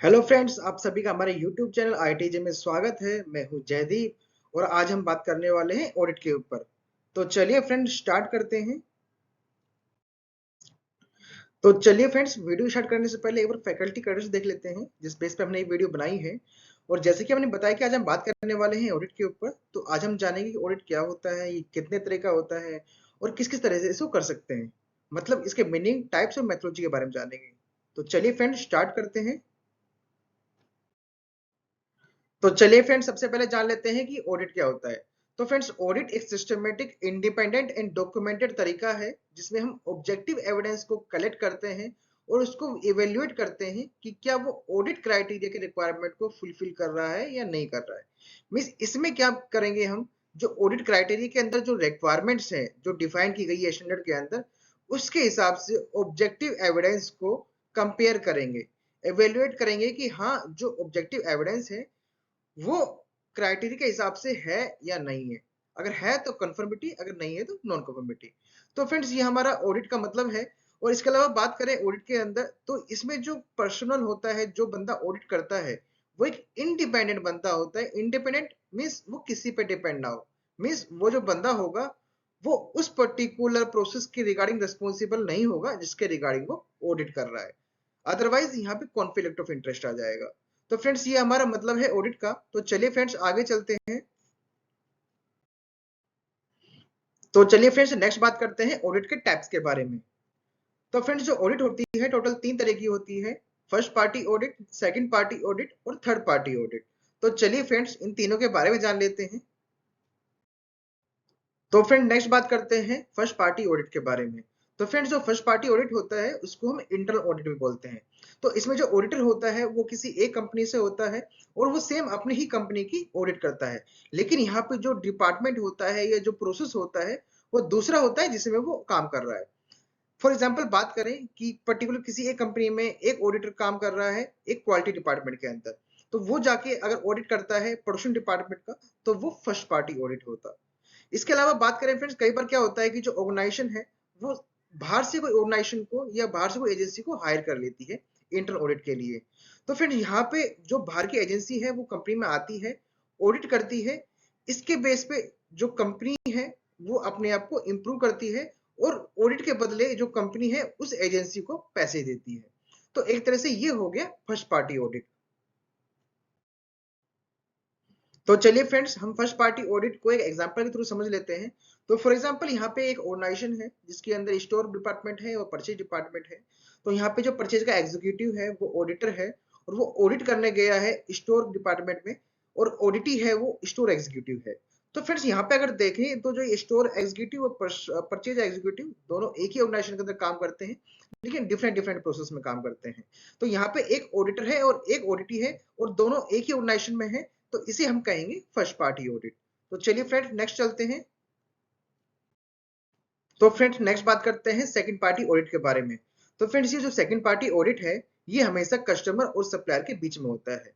Hello friends, आप सभी का हमारे यूट्यूब चैनल आईटीजे में स्वागत है। मैं हूं जयदीप और आज हम बात करने वाले हैं ऑडिट के ऊपर। तो चलिए फ्रेंड्स स्टार्ट करते हैं। तो चलिए फ्रेंड्स, वीडियो स्टार्ट करने से पहले एक बार फैकल्टी क्रेडिट्स देख लेते हैं जिस बेस पे हमने ये वीडियो बनाई है। और जैसे कि हमने बताया कि आज हम बात करने वाले हैं ऑडिट के ऊपर, तो आज हम जानेंगे कि ऑडिट क्या होता है, ये कितने तरह का होता है और किस किस तरह से इसको कर सकते हैं। मतलब इसके मीनिंग, टाइप्स और मेथोलॉजी के बारे में जानेंगे। तो चलिए फ्रेंड्स स्टार्ट करते हैं। तो चलिए फ्रेंड्स, सबसे पहले जान लेते हैं कि ऑडिट क्या होता है। तो फ्रेंड्स, ऑडिट एक सिस्टमेटिक, इंडिपेंडेंट एंड डॉक्यूमेंटेड तरीका है जिसमें हम ऑब्जेक्टिव एविडेंस को कलेक्ट करते हैं और उसको इवेल्युएट करते हैं कि क्या वो ऑडिट क्राइटेरिया के रिक्वायरमेंट को फुलफिल कर रहा है या नहीं कर रहा है। मींस इसमें क्या करेंगे हम, जो ऑडिट क्राइटेरिया के अंदर जो रिक्वायरमेंट्स हैं जो डिफाइन की गई है स्टैंडर्ड के अंदर, उसके हिसाब से ऑब्जेक्टिव एविडेंस को कंपेयर करेंगे, एवेल्युएट करेंगे कि हाँ, जो ऑब्जेक्टिव एविडेंस है वो क्राइटेरिया के हिसाब से है या नहीं है। अगर है तो कंफर्मिटी, अगर नहीं है तो नॉन कंफर्मिटी। तो फ्रेंड्स, ये हमारा ऑडिट का मतलब है। और इसके अलावा बात करें ऑडिट के अंदर, तो इसमें जो पर्सनल होता है, जो बंदा ऑडिट करता है, वो एक इंडिपेंडेंट बंदा होता है। इंडिपेंडेंट मीन्स वो किसी पे डिपेंड ना हो। मीन्स वो जो बंदा होगा वो उस पर्टिकुलर प्रोसेस के रिगार्डिंग रिस्पॉन्सिबल नहीं होगा जिसके रिगार्डिंग वो ऑडिट कर रहा है। अदरवाइज यहाँ पे कॉन्फ्लिक्ट ऑफ इंटरेस्ट आ जाएगा। तो फ्रेंड्स, ये हमारा मतलब है ऑडिट का। तो चलिए फ्रेंड्स आगे चलते हैं। तो चलिए फ्रेंड्स नेक्स्ट बात करते हैं ऑडिट के टाइप्स के बारे में। तो फ्रेंड्स, जो ऑडिट होती है टोटल तीन तरह की होती है। First party audit, second party audit और थर्ड पार्टी ऑडिट। तो चलिए फ्रेंड्स इन तीनों के बारे में जान लेते हैं। तो फ्रेंड नेक्स्ट बात करते हैं फर्स्ट पार्टी ऑडिट के बारे में। तो फ्रेंड्स, जो फर्स्ट पार्टी ऑडिट होता है उसको हम इंटरनल ऑडिट भी बोलते हैं। तो इसमें जो ऑडिटर होता है वो किसी एक कंपनी से होता है और वो सेम अपनी ही कंपनी की ऑडिट करता है। लेकिन यहाँ पे जो डिपार्टमेंट होता है या जो प्रोसेस होता है वो दूसरा होता है जिसमें वो काम कर रहा है। फॉर एग्जाम्पल बात करें कि पर्टिकुलर किसी एक कंपनी में एक ऑडिटर काम कर रहा है एक क्वालिटी डिपार्टमेंट के अंदर, तो वो जाके अगर ऑडिट करता है प्रोडक्शन डिपार्टमेंट का, तो वो फर्स्ट पार्टी ऑडिट होता है। इसके अलावा बात करें फ्रेंड्स, कई बार क्या होता है कि जो ऑर्गेनाइजेशन है वो बाहर से कोई ऑर्गेनाइजेशन को या बाहर से कोई एजेंसी को हायर कर लेती है इंटरनल ऑडिट के लिए। तो फ्रेंड्स, यहाँ पे जो बाहर की एजेंसी है वो कंपनी में आती है, ऑडिट करती है। इसके बेस पे जो कंपनी है वो अपने आप को इम्प्रूव करती है और ऑडिट के बदले जो कंपनी है उस एजेंसी को पैसे देती है। तो एक तरह से ये हो गया फर्स्ट पार्टी ऑडिट। तो चलिए फ्रेंड्स, हम फर्स्ट पार्टी ऑडिट को एक एग्जांपल के थ्रू समझ लेते हैं। तो फॉर एग्जांपल, यहाँ पे एक ऑर्गेनाइजेशन है जिसके अंदर स्टोर डिपार्टमेंट है और परचेज डिपार्टमेंट है। तो यहाँ पे जो परचेज का एग्जीक्यूटिव है वो ऑडिटर है और वो ऑडिट करने गया है स्टोर डिपार्टमेंट में, और ऑडिटी है वो स्टोर एग्जीक्यूटिव है। तो फ्रेंड्स, यहाँ पे अगर देखें तो जो स्टोर एग्जीक्यूटिव और परचेज एग्जीक्यूटिव दोनों एक ही ऑर्गेनाइजेशन के अंदर काम करते हैं, लेकिन डिफरेंट डिफरेंट प्रोसेस में काम करते हैं। तो यहाँ पे एक ऑडिटर है और एक ऑडिटी है और दोनों एक ही ऑर्गेनाइजेशन में है, तो इसे हम कहेंगे फर्स्ट पार्टी ऑडिट। तो चलिए फ्रेंड्स नेक्स्ट चलते हैं। तो फ्रेंड्स नेक्स्ट बात करते हैं सेकंड पार्टी ऑडिट के बारे में। तो फ्रेंड्स, ये जो सेकंड पार्टी ऑडिट है ये हमेशा कस्टमर और सप्लायर के बीच में होता है।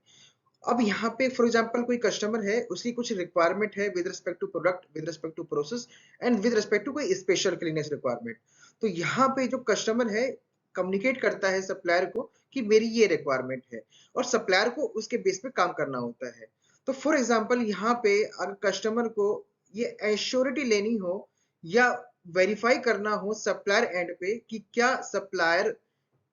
अब यहाँ पे फॉर एग्जांपल कोई कस्टमर है, उसकी कुछ रिक्वायरमेंट है with respect to product, with respect to process and with respect to कोई स्पेशल क्लीनेस रिक्वायरमेंट। तो यहाँ पे जो कस्टमर है कम्युनिकेट करता है सप्लायर को कि मेरी ये रिक्वायरमेंट है, और सप्लायर को उसके बेस पे काम करना होता है। तो फॉर एग्जांपल, यहाँ पे अगर कस्टमर को ये एश्योरिटी लेनी हो या वेरीफाई करना हो सप्लायर एंड पे कि क्या सप्लायर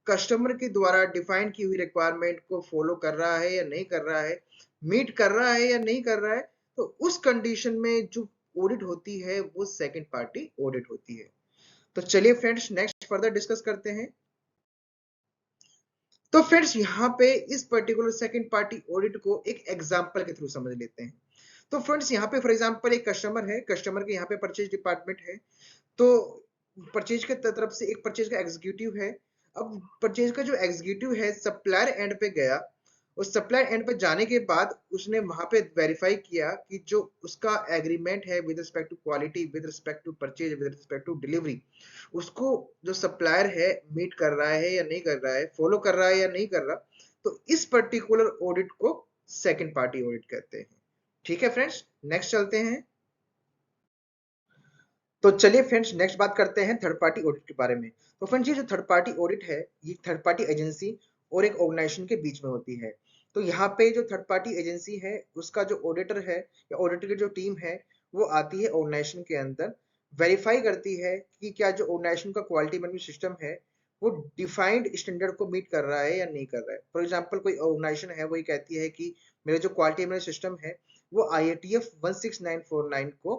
कस्टमर के द्वारा डिफाइन की हुई रिक्वायरमेंट को फॉलो कर रहा है या नहीं कर रहा है, मीट कर रहा है या नहीं कर रहा है, तो उस कंडीशन में जो ऑडिट होती है वो सेकंड पार्टी ऑडिट होती है। तो चलिए फ्रेंड्स नेक्स्ट फर्दर डिस्कस करते हैं। तो फ्रेंड्स, यहाँ पे इस पर्टिकुलर सेकंड पार्टी ऑडिट को एक एग्जांपल के थ्रू समझ लेते हैं। तो फ्रेंड्स, यहाँ पे फॉर एग्जांपल एक कस्टमर है, कस्टमर के यहाँ पे परचेज डिपार्टमेंट है। तो परचेज के तरफ से एक परचेज का एग्जीक्यूटिव है। अब परचेज का जो एग्जीक्यूटिव है सप्लायर एंड पे गया, उस सप्लायर एंड पे जाने के बाद उसने वहां पे वेरीफाई किया कि जो उसका एग्रीमेंट है with respect to quality, with respect to purchase, with respect to delivery, उसको जो सप्लायर है मीट कर रहा है या नहीं कर रहा है, फॉलो कर रहा है या नहीं कर रहा। तो इस पर्टिकुलर ऑडिट को सेकंड पार्टी ऑडिट कहते हैं। ठीक है फ्रेंड्स, नेक्स्ट चलते हैं। तो चलिए फ्रेंड्स नेक्स्ट बात करते हैं थर्ड पार्टी ऑडिट के बारे में। तो फ्रेंड्स, ये जो थर्ड पार्टी ऑडिट है ये थर्ड पार्टी एजेंसी और एक ऑर्गेनाइजेशन के बीच में होती है। तो यहाँ पे जो थर्ड पार्टी एजेंसी है उसका जो ऑडिटर है या ऑडिटर की जो टीम है वो आती है ऑर्गेनाइजेशन के अंदर, वेरीफाई करती है कि क्या जो ऑर्गेनाइजेशन का क्वालिटी मैनेजमेंट सिस्टम है वो डिफाइंड स्टैंडर्ड को मीट कर रहा है या नहीं कर रहा है। फॉर एग्जांपल कोई ऑर्गेनाइजेशन है वो ये कहती है कि मेरा जो क्वालिटी मैनेजमेंट सिस्टम है वो IATF 16949 को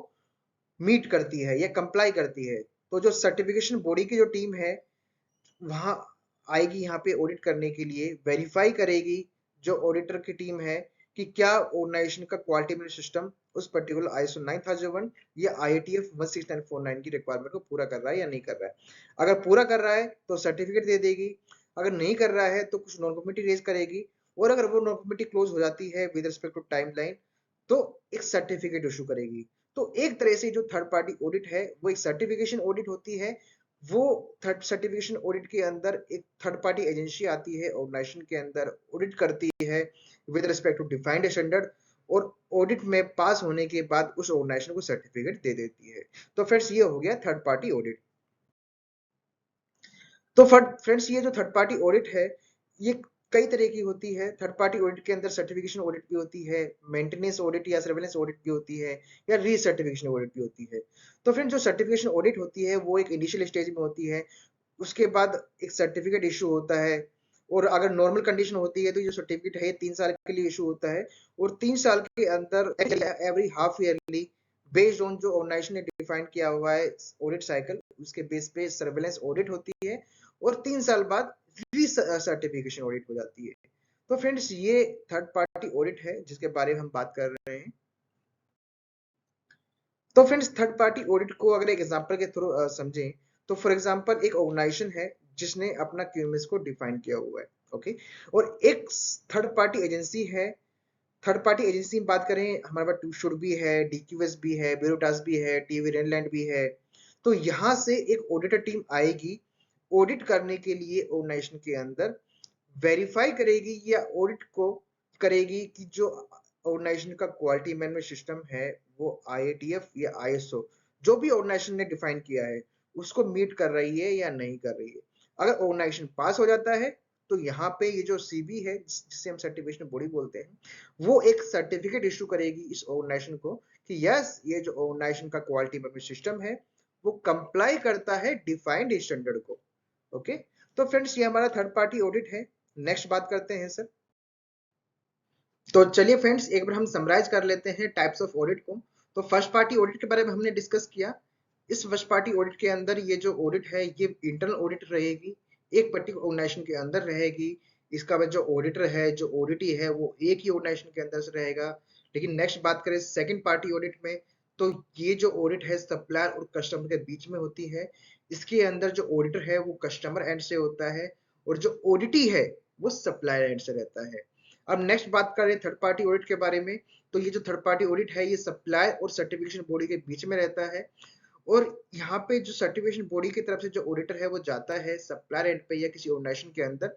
मीट करती है या कंप्लाई करती है, तो जो सर्टिफिकेशन बॉडी की जो टीम है वहां आएगी यहाँ पे ऑडिट करने के लिए, वेरीफाई करेगी जो ऑडिटर की टीम है कि क्या ऑर्गेनाइजेशन का क्वालिटी मैनेजमेंट सिस्टम उस पर्टिकुलर ISO 9001 या IATF 16949 की रिक्वायरमेंट को पूरा कर रहा है या नहीं कर रहा है। अगर पूरा कर रहा है तो सर्टिफिकेट दे देगी, अगर नहीं कर रहा है तो कुछ नॉन कॉन्फॉर्मिटी रेज करेगी, और अगर वो नॉन कॉन्फॉर्मिटी क्लोज हो जाती है विद रिस्पेक्ट टू टाइमलाइन तो एक सर्टिफिकेट इशू करेगी। तो एक तरह से जो थर्ड पार्टी ऑडिट है वो एक सर्टिफिकेशन ऑडिट होती है। वो थर्ड सर्टिफिकेशन ऑडिट के अंदर एक थर्ड पार्टी एजेंसी आती है ऑर्गेनाइजेशन के अंदर, ऑडिट करती है with respect to defined standard, और ऑडिट में पास होने के बाद उस ऑर्गेनाइजेशन को सर्टिफिकेट दे देती है। तो फ्रेंड्स ये हो गया थर्ड पार्टी ऑडिट। तो फ्रेंड्स ये जो थर्ड पार्टी ऑडिट है ये कई तरह की होती है। थर्ड पार्टी ऑडिट के अंदर सर्टिफिकेशन ऑडिट भी होती है, मेंटेनेंस ऑडिट या सर्वेलेंस ऑडिट भी होती है, या रीसर्टिफिकेशन ऑडिट भी होती है। तो फ्रेंड्स जो सर्टिफिकेशन ऑडिट होती है वो एक इनिशियल स्टेज में होती है, उसके बाद एक सर्टिफिकेट इशू होता है, और अगर नॉर्मल कंडीशन होती है तो ये सर्टिफिकेट है 3 साल के लिए इशू होता है, और 3 साल के अंदर every half yearly based on जो ऑर्गेनाइजेशन ने डिफाइन किया हुआ है ऑडिट साइकिल उसके बेस पे सर्वेलेंस ऑडिट होती है, और 3 साल बाद री सर्टिफिकेशन ऑडिट हो जाती है। तो फ्रेंड्स ये थर्ड पार्टी ऑडिट है जिसके बारे में हम बात कर रहे हैं। तो फ्रेंड्स थर्ड पार्टी ऑडिट को अगर एक एग्जांपल के थ्रू समझें, तो फॉर एग्जांपल एक ऑर्गेनाइजेशन है जिसने अपना QMS को डिफाइन किया हुआ है, ओके, और एक थर्ड पार्टी एजेंसी है। थर्ड पार्टी एजेंसी में बात करें हमारे पास शुड भी है, DQS भी है, ब्यूरोटास भी है, TV रेनलैंड भी है। तो यहाँ से एक ऑडिटर टीम आएगी ऑडिट करने के लिए ऑर्गेनाइजेशन के अंदर, वेरीफाई करेगी या ऑडिट को करेगी कि जो ऑर्गेनाइजेशन का क्वालिटी मैनेजमेंट सिस्टम है वो IATF या ISO जो भी ऑर्गेनाइजेशन ने डिफाइन किया है उसको मीट कर रही है या नहीं कर रही है। अगर ऑर्गेनाइजेशन पास हो जाता है तो यहाँ पे ये जो CB है जिसे हम सर्टिफिकेशन बॉडी बोलते हैं वो एक सर्टिफिकेट इशू करेगी इस ऑर्गेनाइजेशन को कि यस ये जो ऑर्गेनाइजेशन का क्वालिटी मैनेजमेंट सिस्टम है वो कंप्लाई करता है डिफाइंड स्टैंडर्ड को, ओके। तो फ्रेंड्स ये हमारा थर्ड पार्टी ऑडिट है। नेक्स्ट बात करते हैं सर। तो चलिए फ्रेंड्स एक बार हम समराइज कर लेते हैं टाइप्स ऑफ ऑडिट को। तो फर्स्ट पार्टी ऑडिट के बारे में हमने डिस्कस किया। इस फर्स्ट पार्टी ऑडिट के अंदर ये जो ऑडिट है ये इंटरनल ऑडिट रहेगी, एक पर्टिकुलर ऑर्गेनाइजेशन के अंदर रहेगी। इसका जो ऑडिटर है जो ऑडिटी है वो एक ही ऑर्गेनाइजेशन के अंदर से रहेगा। लेकिन नेक्स्ट बात करें सेकंड पार्टी ऑडिट में, तो ये जो ऑडिट है सप्लायर और कस्टमर के बीच में होती है। इसके अंदर जो ऑडिटर है वो कस्टमर एंड से होता है, और जो ऑडिटी है वो सप्लायर एंड से रहता है। अब नेक्स्ट बात करें थर्ड पार्टी ऑडिट के बारे में, तो ये जो थर्ड पार्टी ऑडिट है ये सप्लाई और सर्टिफिकेशन बॉडी के बीच में रहता है, और यहाँ पे जो सर्टिफिकेशन बॉडी की तरफ से जो ऑडिटर है वो जाता है सप्लायर एंड पे या किसी ऑर्गेनाइजेशन के अंदर,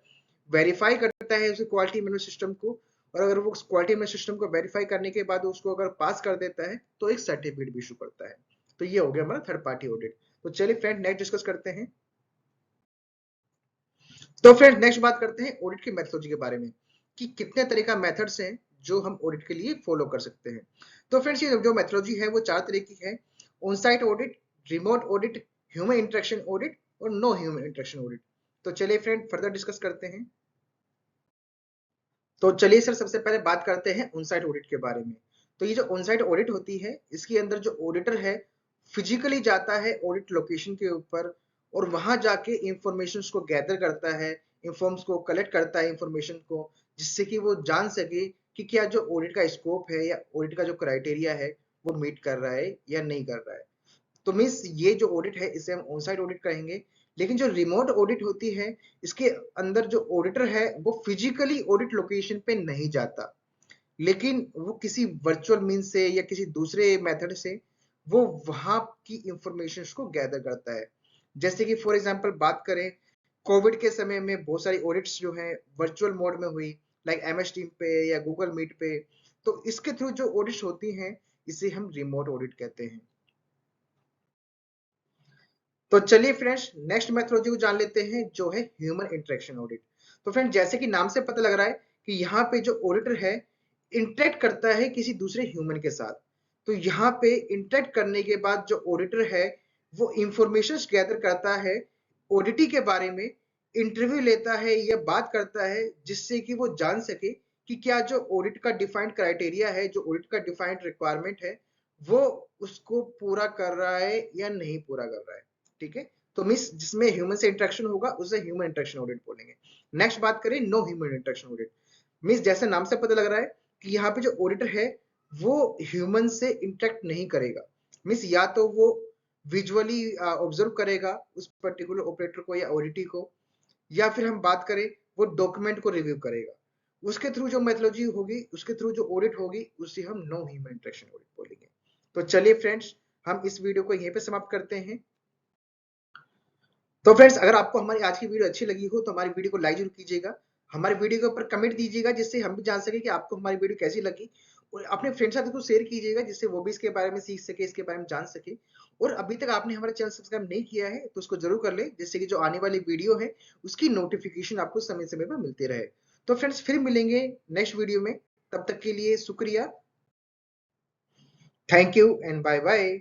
वेरीफाई करता है उसके क्वालिटी मैनेजमेंट सिस्टम को, और अगर वो क्वालिटी मैनेजमेंट सिस्टम को वेरीफाई करने के बाद उसको अगर पास कर देता है तो एक सर्टिफिकेट भी इशू करता है। तो ये हो गया हमारा थर्ड पार्टी ऑडिट। तो चलिए फ्रेंड नेक्स्ट डिस्कस करते हैं। तो फ्रेंड नेक्स्ट बात करते हैं ऑडिट की मेथोडोलॉजी के बारे में कि कितने तरह का मेथड्स हैं जो हम ऑडिट के लिए फॉलो कर सकते हैं। तो फ्रेंड्स ये जो मेथोडोलॉजी है वो 4 तरह की है: on site audit, remote audit, human interaction audit और नो ह्यूमन इंटरेक्शन ऑडिट। तो चलिए फ्रेंड फर्दर डिस्कस करते हैं। तो चलिए सर सबसे पहले बात करते हैं ऑन साइट ऑडिट के बारे में। तो ये जो ऑन साइट ऑडिट होती है इसके अंदर जो ऑडिटर है फिजिकली जाता है ऑडिट लोकेशन के ऊपर, और वहां जाके इंफॉर्मेशन को गैदर करता है, इंफॉर्म्स को कलेक्ट करता है इंफॉर्मेशन को, जिससे कि वो जान सके कि क्या जो ऑडिट का स्कोप है या ऑडिट का जो क्राइटेरिया है वो मीट कर रहा है या नहीं कर रहा है। तो मीन्स ये जो ऑडिट है इसे हम ऑन साइट ऑडिट कहेंगे। लेकिन जो रिमोट ऑडिट होती है इसके अंदर जो ऑडिटर है वो फिजिकली ऑडिट लोकेशन पे नहीं जाता, लेकिन वो किसी वर्चुअल मीन से या किसी दूसरे मेथड से वो वहां की इंफॉर्मेशन को गैदर करता है। जैसे कि फॉर एग्जांपल बात करें कोविड के समय में बहुत सारी ऑडिट्स जो हैं वर्चुअल मोड में हुई, लाइक MS टीम पे या गूगल मीट पे। तो इसके थ्रू जो ऑडिट्स होती हैं इसे हम रिमोट ऑडिट कहते हैं। तो चलिए फ्रेंड्स नेक्स्ट मेथोडोलॉजी को जान लेते हैं जो है ह्यूमन इंटरेक्शन ऑडिट। तो फ्रेंड जैसे कि नाम से पता लग रहा है कि यहाँ पे जो ऑडिटर है इंटरेक्ट करता है किसी दूसरे ह्यूमन के साथ। तो यहाँ पे इंटरेक्ट करने के बाद जो ऑडिटर है वो इंफॉर्मेशन गैदर करता है ऑडिटी के बारे में, इंटरव्यू लेता है या बात करता है जिससे कि वो जान सके कि क्या जो ऑडिट का डिफाइंड क्राइटेरिया है, जो ऑडिट का डिफाइंड रिक्वायरमेंट है, वो उसको पूरा कर रहा है या नहीं पूरा कर रहा है। ठीक है, तो मीन्स जिसमें ह्यूमन से इंटरेक्शन होगा उसे ह्यूमन इंटरेक्शन ऑडिट बोलेंगे। नेक्स्ट बात करें no human interaction audit. Means जैसे नाम से पता लग रहा है कि यहाँ पे जो ऑडिटर है वो ह्यूमन से इंटरेक्ट नहीं करेगा। मीन्स या तो वो विजुअली ऑब्जर्व करेगा उस पर्टिकुलर ऑपरेटर को या ऑडिटी को, या फिर हम बात करें वो डॉक्यूमेंट को रिव्यू करेगा। उसके थ्रू जो मेथोलॉजी होगी, उसके थ्रू जो ऑडिट होगी, उसे हम नो ह्यूमन इंटरेक्शन ऑडिट बोलेंगे। तो चलिए फ्रेंड्स, हम इस वीडियो को यहीं पे समाप्त करते हैं। तो फ्रेंड्स अगर आपको हमारी आज की वीडियो अच्छी लगी हो तो हमारी वीडियो को लाइक जरूर कीजिएगा, हमारी वीडियो के ऊपर कमेंट दीजिएगा जिससे हम भी जान सके कि आपको हमारी वीडियो कैसी लगी, और अपने फ्रेंड साथ इसको शेयर कीजिएगा जिससे वो भी इसके बारे में सीख सके, इसके बारे में जान सके। और अभी तक आपने हमारा चैनल सब्सक्राइब नहीं किया है तो उसको जरूर कर ले, जिससे कि जो आने वाली वीडियो है उसकी नोटिफिकेशन आपको समय समय पर मिलती रहे। तो फ्रेंड्स फिर मिलेंगे नेक्स्ट वीडियो में, तब तक के लिए शुक्रिया, thank you and bye bye.